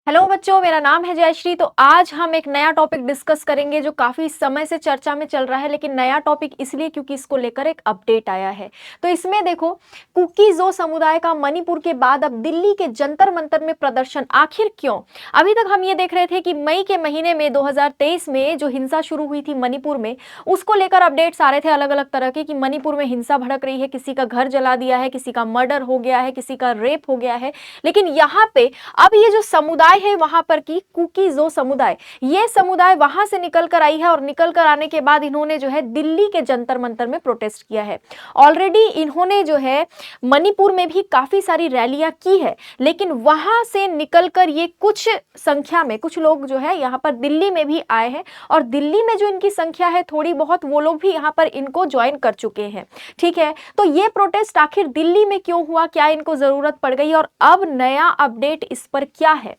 Hello बच्चों, मेरा नाम है जयश्री। तो आज हम एक नया टॉपिक डिस्कस करेंगे जो काफी समय से चर्चा में चल रहा है, लेकिन नया टॉपिक इसलिए क्योंकि इसको लेकर एक अपडेट आया है। तो इसमें देखो, कुकीज़ो समुदाय का मणिपुर के बाद अब दिल्ली के जंतर मंतर में प्रदर्शन, आखिर क्यों? अभी तक हम ये देख रहे थे कि मई के महीने में 2023 में जो हिंसा शुरू हुई थी मणिपुर में, उसको लेकर अपडेट्स आ रहे थे अलग अलग तरह के कि मणिपुर में हिंसा भड़क रही है, किसी का घर जला दिया है, किसी का मर्डर हो गया है, किसी का रेप हो गया है। लेकिन यहाँ पे अब ये जो समुदाय है वहां पर की कुकीज़ो समुदाय, ये समुदाय वहां से निकल कर आई है और निकल कर आने के बाद इन्होंने जो है दिल्ली के जंतर मंतर में प्रोटेस्ट किया है। ऑलरेडी इन्होंने जो है मणिपुर में भी काफी सारी रैलियां की है, लेकिन वहां से निकलकर ये कुछ संख्या में कुछ लोग जो है यहाँ पर दिल्ली में भी आए हैं और दिल्ली में जो इनकी संख्या है थोड़ी बहुत, वो लोग भी यहाँ पर इनको ज्वाइन कर चुके हैं। ठीक है, तो ये प्रोटेस्ट आखिर दिल्ली में क्यों हुआ, क्या इनको जरूरत पड़ गई और अब नया अपडेट इस पर क्या है?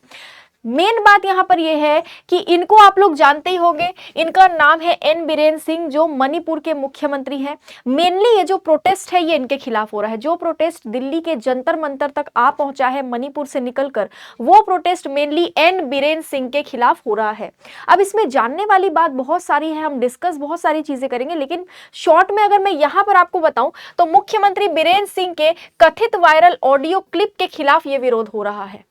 मेन बात यहां पर यह है कि इनको आप लोग जानते ही होंगे, इनका नाम है एन बीरेन सिंह, जो मणिपुर के मुख्यमंत्री हैं। मेनली ये जो प्रोटेस्ट है ये इनके खिलाफ हो रहा है। जो प्रोटेस्ट दिल्ली के जंतर मंतर तक आ पहुंचा है मणिपुर से निकलकर, वो protest mainly N Biren Singh के खिलाफ हो रहा है। अब इसमें जानने वाली बात बहुत सारी है, हम डिस्कस बहुत सारी चीजें करेंगे, लेकिन शॉर्ट में अगर मैं यहां पर आपको बताऊं तो मुख्यमंत्री बीरेन सिंह के कथित वायरल ऑडियो क्लिप के खिलाफ ये विरोध हो रहा है।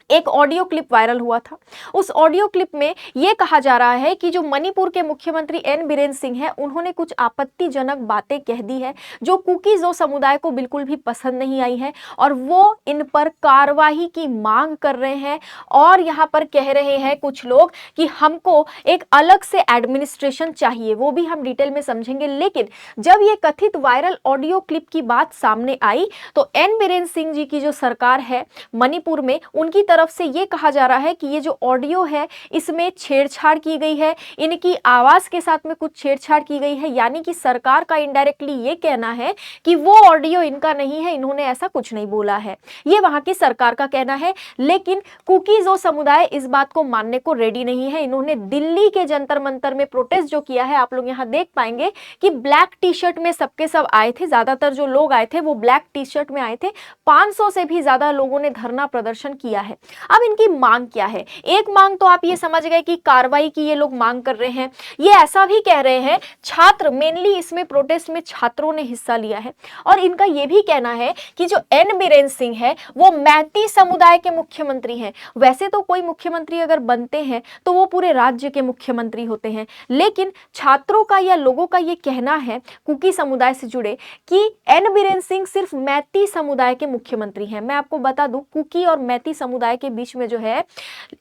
एक ऑडियो क्लिप वायरल हुआ था। उस ऑडियो क्लिप में यह कहा जा रहा है कि जो मणिपुर के मुख्यमंत्री एन बीरेन सिंह हैं, उन्होंने कुछ आपत्तिजनक बातें कह दी है जो कुकीज़ो समुदाय को बिल्कुल भी पसंद नहीं आई है और वो इन पर कार्रवाई की मांग कर रहे हैं। और यहाँ पर कह रहे हैं कुछ लोग कि हमको एक अलग से एडमिनिस्ट्रेशन चाहिए, वो भी हम डिटेल में समझेंगे। लेकिन जब ये कथित वायरल ऑडियो क्लिप की बात सामने आई तो एन बीरेन सिंह जी की जो सरकार है मणिपुर में, उनकी तरफ से ये कहा जा रहा है कि ये जो ऑडियो है इसमें छेड़छाड़ की गई है, इनकी आवाज के साथ में कुछ छेड़छाड़ की गई है। यानी कि सरकार का इनडायरेक्टली ये कहना है कि वो ऑडियो इनका नहीं है, इन्होंने ऐसा कुछ नहीं बोला है। ये वहां की सरकार का कहना है, लेकिन कुकीज़ो समुदाय इस बात को मानने को रेडी नहीं है। इन्होंने दिल्ली के जंतर मंतर में प्रोटेस्ट जो किया है, आप लोग यहां देख पाएंगे कि ब्लैक टी शर्ट में सबके सब आए थे। ज्यादातर जो लोग आए थे वो ब्लैक टी शर्ट में आए थे। 500 से भी ज्यादा लोगों ने धरना प्रदर्शन किया है। अब इनकी मांग क्या है? एक मांग तो आप ये समझ गए कि कार्रवाई की ये लोग मांग कर रहे हैं। ये ऐसा भी कह रहे हैं, छात्र मेनली इसमें प्रोटेस्ट में छात्रों ने हिस्सा लिया है और इनका ये भी कहना है कि जो एन बीरेन सिंह है वो मैती समुदाय के मुख्यमंत्री हैं। वैसे तो कोई मुख्यमंत्री अगर बनते हैं तो वो पूरे राज्य के मुख्यमंत्री होते हैं, लेकिन छात्रों का या लोगों का ये कहना है कुकी समुदाय से जुड़े कि एन बीरेन सिंह सिर्फ मैती समुदाय के मुख्यमंत्री हैं। मैं आपको बता दूं, कुकी और मैती समुदाय के बीच में जो है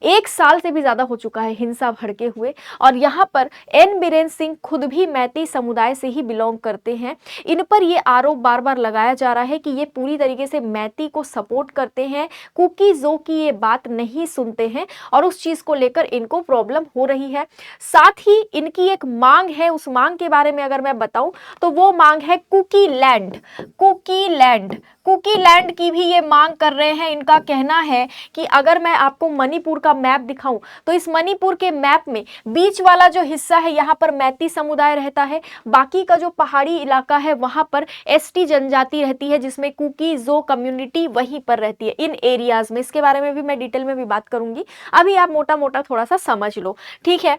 1 साल से भी ज्यादा हो चुका है हिंसा भड़के हुए, और यहाँ पर एन बीरेन सिंह खुद भी मैती समुदाय से ही बिलोंग करते हैं। इन पर यह आरोप बार बार लगाया जा रहा है कि ये पूरी तरीके से मैती को सपोर्ट करते हैं, कुकीज़ो की ये बात नहीं सुनते हैं और उस चीज को लेकर इनको प्रॉब्लम हो रही है। साथ ही इनकी एक मांग है, उस मांग के बारे में अगर मैं बताऊं तो वो मांग है Kuki land. Kuki land, Kuki land की भी ये मांग कर रहे हैं। इनका कहना है कि अगर मैं आपको मणिपुर का मैप दिखाऊं तो इस मणिपुर के मैप में बीच वाला जो हिस्सा है यहाँ पर मैती समुदाय रहता है, बाकी का जो पहाड़ी इलाका है वहां पर एसटी जनजाति रहती है, जिसमें कुकीज़ो कम्युनिटी वहीं पर रहती है इन एरियाज में। इसके बारे में भी मैं डिटेल में भी बात करूंगी, अभी आप मोटा मोटा थोड़ा सा समझ लो, ठीक है।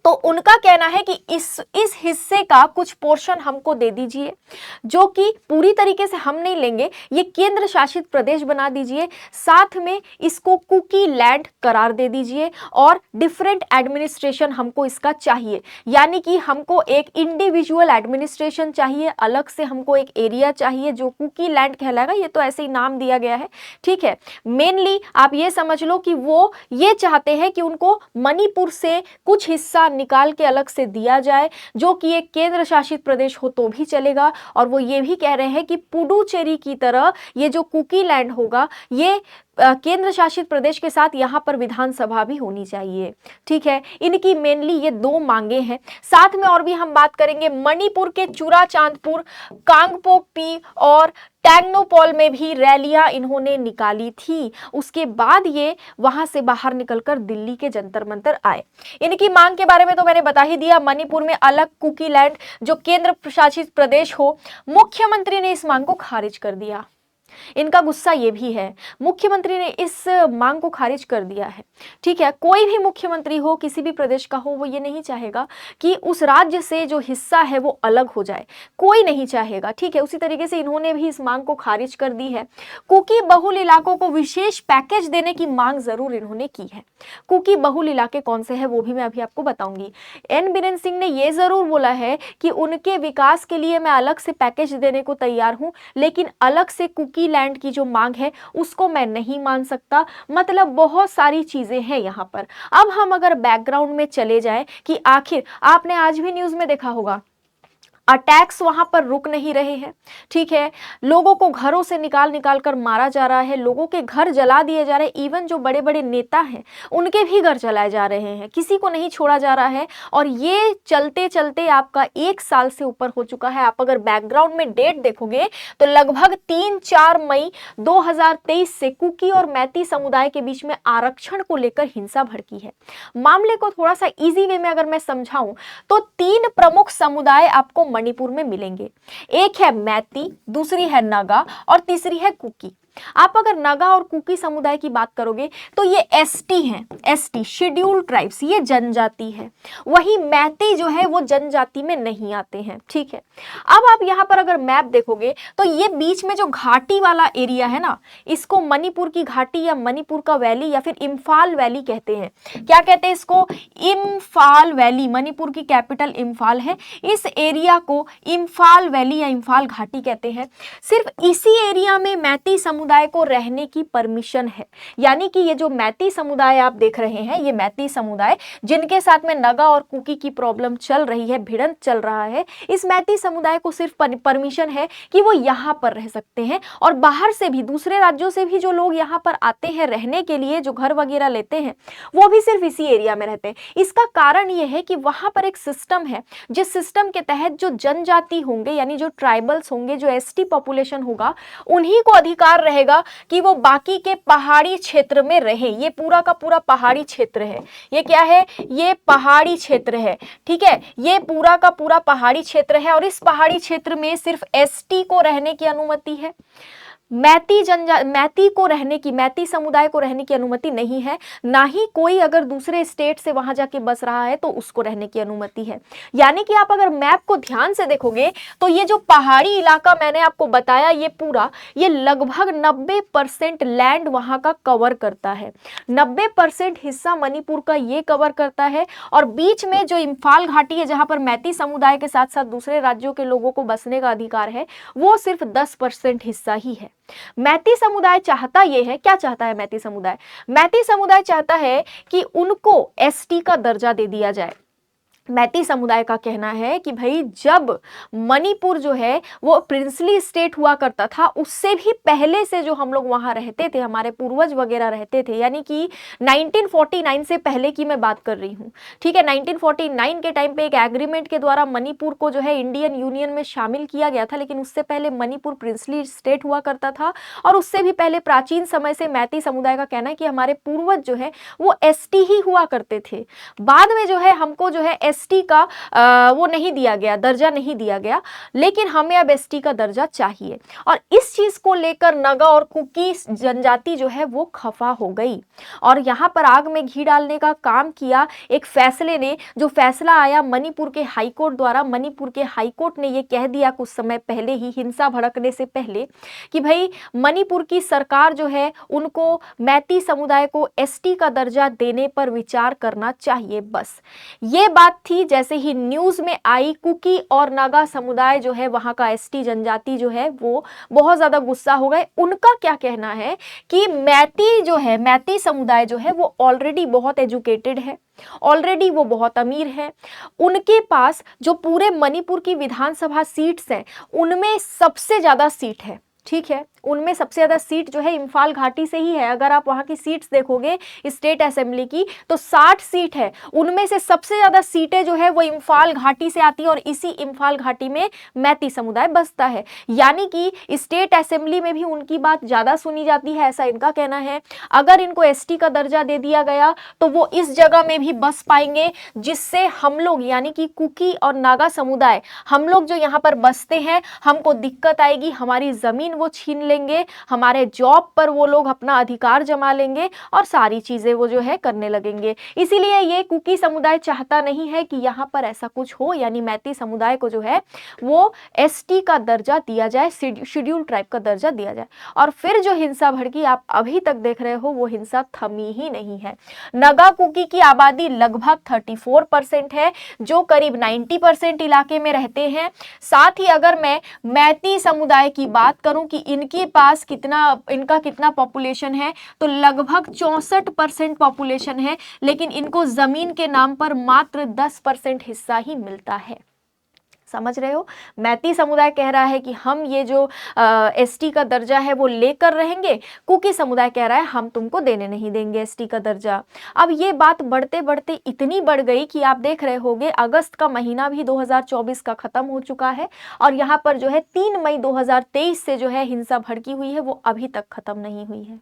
तो उनका कहना है कि इस हिस्से का कुछ पोर्शन हमको दे दीजिए, जो कि पूरी तरीके से हम नहीं लेंगे, ये केंद्र शासित प्रदेश बना दीजिए, साथ में इसको कुकी लैंड करार दे दीजिए और डिफरेंट एडमिनिस्ट्रेशन हमको इसका चाहिए। यानी कि हमको एक इंडिविजुअल एडमिनिस्ट्रेशन चाहिए, अलग से हमको एक एरिया चाहिए जो कुकी लैंड कहलाएगा। ये तो ऐसे ही नाम दिया गया है, ठीक है। मेनली आप ये समझ लो कि वो ये चाहते हैं कि उनको मणिपुर से कुछ हिस्सा निकाल के अलग से दिया जाए, जो कि एक केंद्र शासित प्रदेश हो तो भी चलेगा। और वो ये भी कह रहे हैं कि पुडुचेरी की तरह ये जो कुकी लैंड होगा, ये केंद्र शासित प्रदेश के साथ यहाँ पर विधानसभा भी होनी चाहिए, ठीक है। इनकी मेनली ये 2 मांगे हैं। साथ में और भी हम बात करेंगे, मणिपुर के चुराचांदपुर, कांगपोकपी और टेंगनोपॉल में भी रैलियां इन्होंने निकाली थी। उसके बाद ये वहां से बाहर निकलकर दिल्ली के जंतर मंतर आए। इनकी मांग के बारे में तो मैंने बता ही दिया, मणिपुर में अलग कुकी लैंड जो केंद्र शासित प्रदेश हो। मुख्यमंत्री ने इस मांग को खारिज कर दिया। इनका गुस्सा ये भी है। मुख्यमंत्री ने इस मांग को खारिज कर दिया है। ठीक है, कोई भी मुख्यमंत्री हो, किसी भी प्रदेश का हो, वो ये नहीं चाहेगा कि उस राज्य से जो हिस्सा है वो अलग हो जाए, कोई नहीं चाहेगा। ठीक है, उसी तरीके से इन्होंने भी इस मांग को खारिज कर दी है। कुकी बहुल इलाकों को विशेष पैकेज देने की मांग जरूर इन्होंने की है। कुकी बहुल इलाके कौन से हैं वो भी मैं अभी आपको बताऊंगी। एन बीरेन सिंह ने ये जरूर बोला है कि उनके विकास के लिए मैं अलग से पैकेज देने को तैयार हूं, लेकिन अलग से कुकी लैंड की जो मांग है उसको मैं नहीं मान सकता। मतलब बहुत सारी चीजें हैं यहाँ पर। अब हम अगर बैकग्राउंड में चले जाएं कि आखिर आपने आज भी न्यूज में देखा होगा, अटैक्स वहां पर रुक नहीं रहे हैं। ठीक है, लोगों को घरों से निकाल निकाल कर मारा जा रहा है, लोगों के घर जला दिए जा रहे हैं, इवन जो बड़े बड़े नेता हैं उनके भी घर जलाए जा रहे हैं, किसी को नहीं छोड़ा जा रहा है। और ये चलते चलते आपका 1 साल से ऊपर हो चुका है। आप अगर बैकग्राउंड में डेट देखोगे तो लगभग 3-4 मई 2023 से कुकी और मैती समुदाय के बीच में आरक्षण को लेकर हिंसा भड़की है। मामले को थोड़ा सा इजी वे में अगर मैं समझाऊं तो 3 प्रमुख समुदाय आपको मणिपुर में मिलेंगे। एक है मैती, दूसरी है नागा और तीसरी है कुकी। आप अगर नागा और कुकी समुदाय की बात करोगे तो ये एसटी हैं, एसटी शेड्यूल्ड ट्राइब्स, ये जनजाति है। वही मैती जो है वो जनजाति में नहीं आते हैं। ठीक है, अब आप यहाँ पर अगर मैप देखोगे तो ये बीच में जो घाटी वाला एरिया है ना, इसको मणिपुर की घाटी या मणिपुर का वैली या फिर इम्फाल वैली कहते हैं। क्या कहते हैं इसको? इम्फाल वैली। मणिपुर की कैपिटल इम्फाल है, इस एरिया को इम्फाल वैली या इम्फाल घाटी कहते हैं। सिर्फ इसी एरिया में मैती समुदाय को रहने की परमिशन है। यानी कि ये जो मैती समुदाय आप देख रहे हैं, ये मैती समुदाय जिनके साथ में नागा और कुकी की प्रॉब्लम चल रही है, भिड़ंत चल रहा है, इस मैती समुदाय को सिर्फ परमिशन है कि वो यहां पर रह सकते हैं। और बाहर से भी, दूसरे राज्यों से भी जो लोग यहां पर आते हैं रहने के लिए, जो घर वगैरह लेते हैं, वो भी सिर्फ इसी एरिया में रहते हैं। इसका कारण यह है कि वहां पर एक सिस्टम है, जिस सिस्टम के तहत जो जनजाति होंगे यानी जो ट्राइबल्स होंगे, जो एसटी पॉपुलेशन होगा, उन्हीं को अधिकार रहेगा कि वो बाकी के पहाड़ी क्षेत्र में रहे। ये पूरा का पूरा पहाड़ी क्षेत्र है। ये क्या है? ये पहाड़ी क्षेत्र है। ठीक है, ये पूरा का पूरा पहाड़ी क्षेत्र है और इस पहाड़ी क्षेत्र में सिर्फ एसटी को रहने की अनुमति है। मैती समुदाय को रहने की अनुमति नहीं है। ना ही कोई अगर दूसरे स्टेट से वहां जाके बस रहा है तो उसको रहने की अनुमति है। यानी कि आप अगर मैप को ध्यान से देखोगे तो ये जो पहाड़ी इलाका मैंने आपको बताया, ये पूरा, ये लगभग 90% लैंड वहां का कवर करता है। 90% हिस्सा मणिपुर का ये कवर करता है। और बीच में जो इम्फाल घाटी है, जहां पर मैती समुदाय के साथ साथ दूसरे राज्यों के लोगों को बसने का अधिकार है, वो सिर्फ 10% हिस्सा ही है। मैती समुदाय चाहता यह है, क्या चाहता है मैती समुदाय? मैती समुदाय चाहता है कि उनको एसटी का दर्जा दे दिया जाए। मैती समुदाय का कहना है कि भाई, जब मणिपुर जो है वो प्रिंसली स्टेट हुआ करता था, उससे भी पहले से जो हम लोग वहां रहते थे, हमारे पूर्वज वगैरह रहते थे, यानी कि 1949 से पहले की मैं बात कर रही हूँ। ठीक है, 1949 के टाइम पे एक एग्रीमेंट के द्वारा मणिपुर को जो है इंडियन यूनियन में शामिल किया गया था, लेकिन उससे पहले मणिपुर प्रिंसली स्टेट हुआ करता था। और उससे भी पहले प्राचीन समय से मैती समुदाय का कहना है कि हमारे पूर्वज जो है वो एसटी ही हुआ करते थे। बाद में जो है हमको जो है एसटी का वो नहीं दिया गया, दर्जा नहीं दिया गया, लेकिन हमें अब एसटी का दर्जा चाहिए। और इस चीज को लेकर नागा और कुकी जनजाति जो है वो खफा हो गई और यहाँ पर आग में घी डालने का काम किया एक फैसले ने। जो फैसला आया मणिपुर के हाईकोर्ट द्वारा, मणिपुर के हाईकोर्ट ने ये कह दिया कुछ समय पहले ही, हिंसा भड़कने से पहले, कि भाई मणिपुर की सरकार जो है उनको मैती समुदाय को एसटी का दर्जा देने पर विचार करना चाहिए। बस ये बात थी। जैसे ही न्यूज में आई, कुकी और नागा समुदाय जो है, वहां का एसटी जनजाति जो है वो बहुत ज्यादा गुस्सा हो गए। उनका क्या कहना है कि मैती जो है, मैती समुदाय जो है वो ऑलरेडी बहुत एजुकेटेड है, ऑलरेडी वो बहुत अमीर है। उनके पास जो पूरे मणिपुर की विधानसभा सीट्स हैं, उनमें सबसे ज्यादा सीट है। ठीक है, उनमें सबसे ज्यादा सीट जो है इम्फाल घाटी से ही है। अगर आप वहां की सीट्स देखोगे स्टेट असेंबली की तो 60 सीट है, उनमें से सबसे ज्यादा सीटें जो है वो इम्फाल घाटी से आती है और इसी इम्फाल घाटी में मैती समुदाय बसता है। यानी कि स्टेट असेंबली में भी उनकी बात ज्यादा सुनी जाती है, ऐसा इनका कहना है। अगर इनको एसटी का दर्जा दे दिया गया तो वो इस जगह में भी बस पाएंगे, जिससे हम लोग यानी कि कुकी और नागा समुदाय, हम लोग जो यहाँ पर बसते हैं, हमको दिक्कत आएगी, हमारी जमीन वो छीन लेंगे लेंगे, हमारे जॉब पर वो लोग अपना अधिकार जमा लेंगे और सारी चीज़ें वो जो है करने लगेंगे। इसीलिए ये कुकी समुदाय चाहता नहीं है कि यहाँ पर ऐसा कुछ हो, यानी मैती समुदाय को जो है वो एसटी का दर्जा दिया जाए, शेड्यूल ट्राइब का दर्जा दिया जाए। और फिर जो हिंसा भड़की आप अभी तक देख रहे हो वो हिंसा थमी ही नहीं है। नगा कुकी की आबादी लगभग 34% है, जो करीब 90% इलाके में रहते हैं। साथ ही अगर मैं मैती समुदाय की बात करूं कि इनके पास इनका कितना पॉपुलेशन है, तो लगभग 64% पॉपुलेशन है, लेकिन इनको जमीन के नाम पर मात्र 10% हिस्सा ही मिलता है। समझ रहे हो, मैती समुदाय कह रहा है कि हम ये जो एसटी का दर्जा है वो लेकर रहेंगे, कुकी समुदाय कह रहा है हम तुमको देने नहीं देंगे एसटी का दर्जा। अब ये बात बढ़ते बढ़ते इतनी बढ़ गई कि आप देख रहे होंगे अगस्त का महीना भी 2024 का खत्म हो चुका है और यहाँ पर जो है 3 मई 2023 से जो है हिंसा भड़की हुई है वो अभी तक खत्म नहीं हुई है।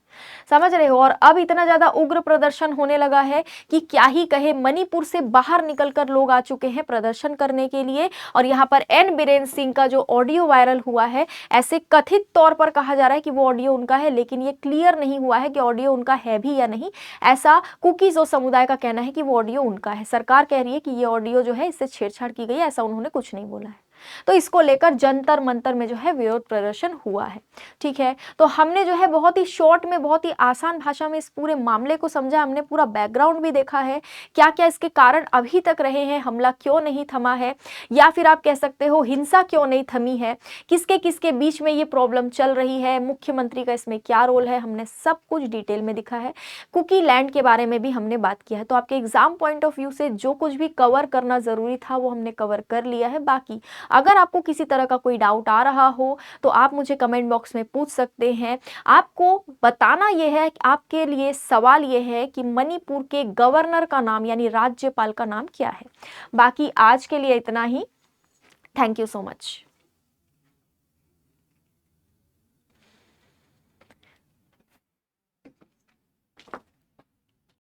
समझ रहे हो, और अब इतना ज्यादा उग्र प्रदर्शन होने लगा है कि क्या ही कहे, मणिपुर से बाहर निकलकर लोग आ चुके हैं प्रदर्शन करने के लिए। और यहाँ पर एन बीरेन सिंह का जो ऑडियो वायरल हुआ है, ऐसे कथित तौर पर कहा जा रहा है कि वो ऑडियो उनका है, लेकिन ये क्लियर नहीं हुआ है कि ऑडियो उनका है भी या नहीं। ऐसा कुकीज़ो समुदाय का कहना है कि वो ऑडियो उनका है। सरकार कह रही है कि ये ऑडियो जो है इससे छेड़छाड़ की गई है, ऐसा उन्होंने कुछ नहीं बोला है। तो इसको लेकर जंतर मंतर में जो है विरोध प्रदर्शन हुआ है। ठीक है, तो हमने जो है बहुत ही शॉर्ट में, बहुत ही आसान भाषा में इस पूरे मामले को समझा, हमने पूरा बैकग्राउंड भी देखा है, क्या क्या इसके कारण अभी तक रहे हैं, हमला क्यों नहीं थमा है, या फिर आप कह सकते हो हिंसा क्यों नहीं थमी है, किसके किसके बीच में ये प्रॉब्लम चल रही है, मुख्यमंत्री का इसमें क्या रोल है, हमने सब कुछ डिटेल में दिखा है। कुकी लैंड के बारे में भी हमने बात किया है। तो आपके एग्जाम पॉइंट ऑफ व्यू से जो कुछ भी कवर करना जरूरी था वो हमने कवर कर लिया है। बाकी अगर आपको किसी तरह का कोई डाउट आ रहा हो तो आप मुझे कमेंट बॉक्स में पूछ सकते हैं। आपको बताना यह है कि आपके लिए सवाल यह है कि मणिपुर के गवर्नर का नाम यानी राज्यपाल का नाम क्या है। बाकी आज के लिए इतना ही। Thank you so much.